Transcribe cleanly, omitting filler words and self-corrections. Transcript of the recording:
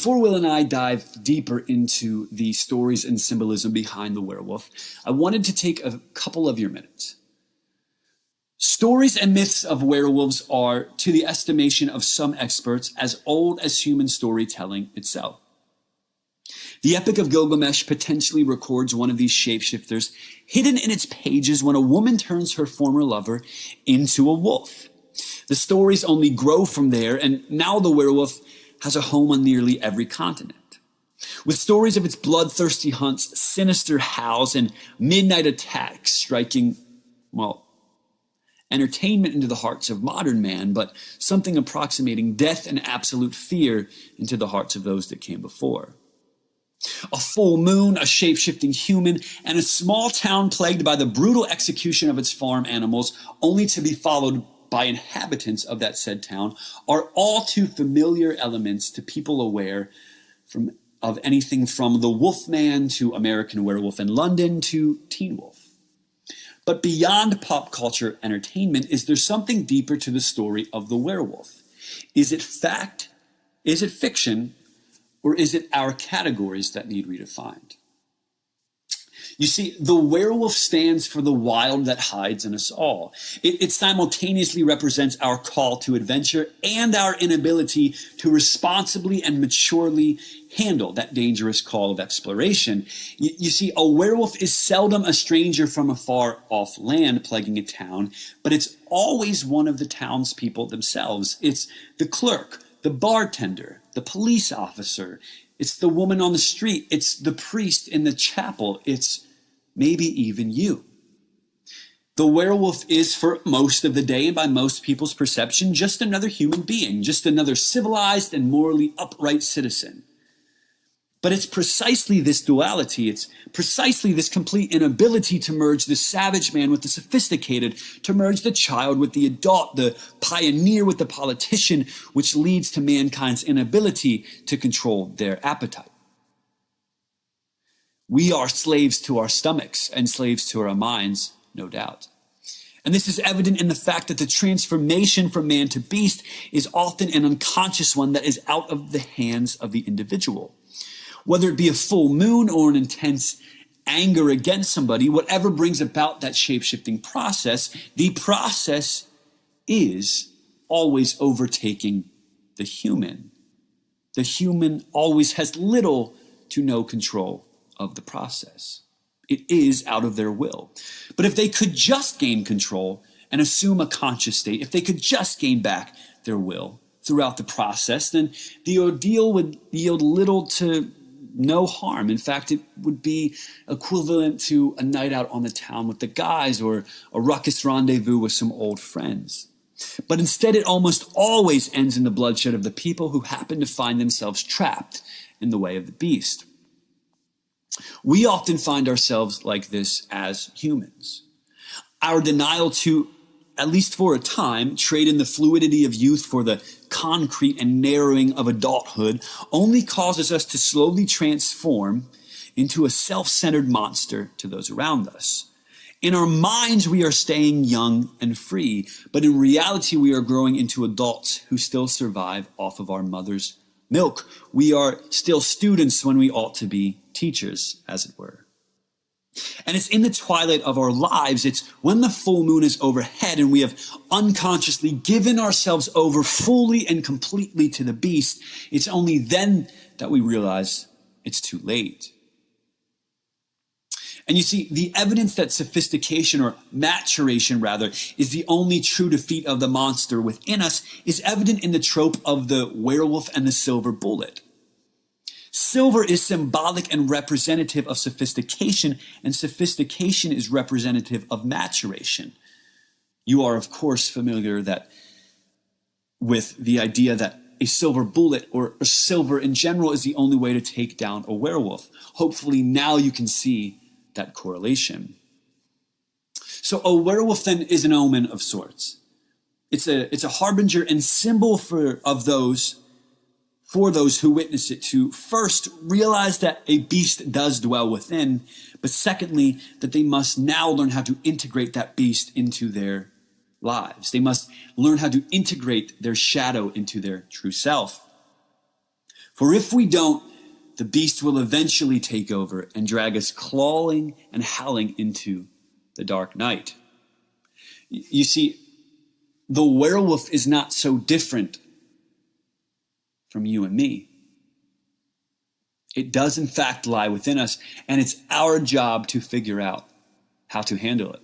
before Will and I dive deeper into the stories and symbolism behind the werewolf, I wanted to take a couple of your minutes. Stories and myths of werewolves are, to the estimation of some experts, as old as human storytelling itself. The Epic of Gilgamesh potentially records one of these shapeshifters hidden in its pages when a woman turns her former lover into a wolf. The stories only grow from there, and now the werewolf has a home on nearly every continent. With stories of its bloodthirsty hunts, sinister howls, and midnight attacks striking, entertainment into the hearts of modern man, but something approximating death and absolute fear into the hearts of those that came before. A full moon, a shape-shifting human, and a small town plagued by the brutal execution of its farm animals, only to be followed by inhabitants of that said town, are all too familiar elements to people aware of anything from the Wolfman to American Werewolf in London to Teen Wolf. But beyond pop culture entertainment, is there something deeper to the story of the werewolf? Is it fact? Is it fiction? Or is it our categories that need redefined? You see, the werewolf stands for the wild that hides in us all. It simultaneously represents our call to adventure and our inability to responsibly and maturely handle that dangerous call of exploration. You see, a werewolf is seldom a stranger from a far off land plaguing a town, but it's always one of the townspeople themselves. It's the clerk, the bartender, the police officer. It's the woman on the street. It's the priest in the chapel. It's maybe even you. The werewolf is, for most of the day and by most people's perception, just another human being, just another civilized and morally upright citizen. But it's precisely this duality, it's precisely this complete inability to merge the savage man with the sophisticated, to merge the child with the adult, the pioneer with the politician, which leads to mankind's inability to control their appetite. We are slaves to our stomachs and slaves to our minds, no doubt. And this is evident in the fact that the transformation from man to beast is often an unconscious one that is out of the hands of the individual. Whether it be a full moon or an intense anger against somebody, whatever brings about that shape-shifting process, the process is always overtaking the human. The human always has little to no control of the process. It is out of their will. But if they could just gain control and assume a conscious state, if they could just gain back their will throughout the process, then the ordeal would yield little to no harm. In fact, it would be equivalent to a night out on the town with the guys or a ruckus rendezvous with some old friends. But instead, it almost always ends in the bloodshed of the people who happen to find themselves trapped in the way of the beast. We often find ourselves like this as humans. Our denial to, at least for a time, trade in the fluidity of youth for the concrete and narrowing of adulthood only causes us to slowly transform into a self-centered monster to those around us. In our minds, we are staying young and free, but in reality, we are growing into adults who still survive off of our mother's milk. We are still students when we ought to be teachers, as it were. And it's in the twilight of our lives, it's when the full moon is overhead and we have unconsciously given ourselves over fully and completely to the beast, it's only then that we realize it's too late. And you see, the evidence that sophistication, or maturation rather, is the only true defeat of the monster within us is evident in the trope of the werewolf and the silver bullet. Silver is symbolic and representative of sophistication, and sophistication is representative of maturation. You are, of course, familiar with the idea that a silver bullet or a silver in general is the only way to take down a werewolf. Hopefully now you can see that correlation. So a werewolf then is an omen of sorts. It's a harbinger and symbol for those who witness it to first realize that a beast does dwell within, but secondly, that they must now learn how to integrate that beast into their lives. They must learn how to integrate their shadow into their true self. For if we don't, the beast will eventually take over and drag us clawing and howling into the dark night. You see, the werewolf is not so different from you and me. It does in fact lie within us, and it's our job to figure out how to handle it.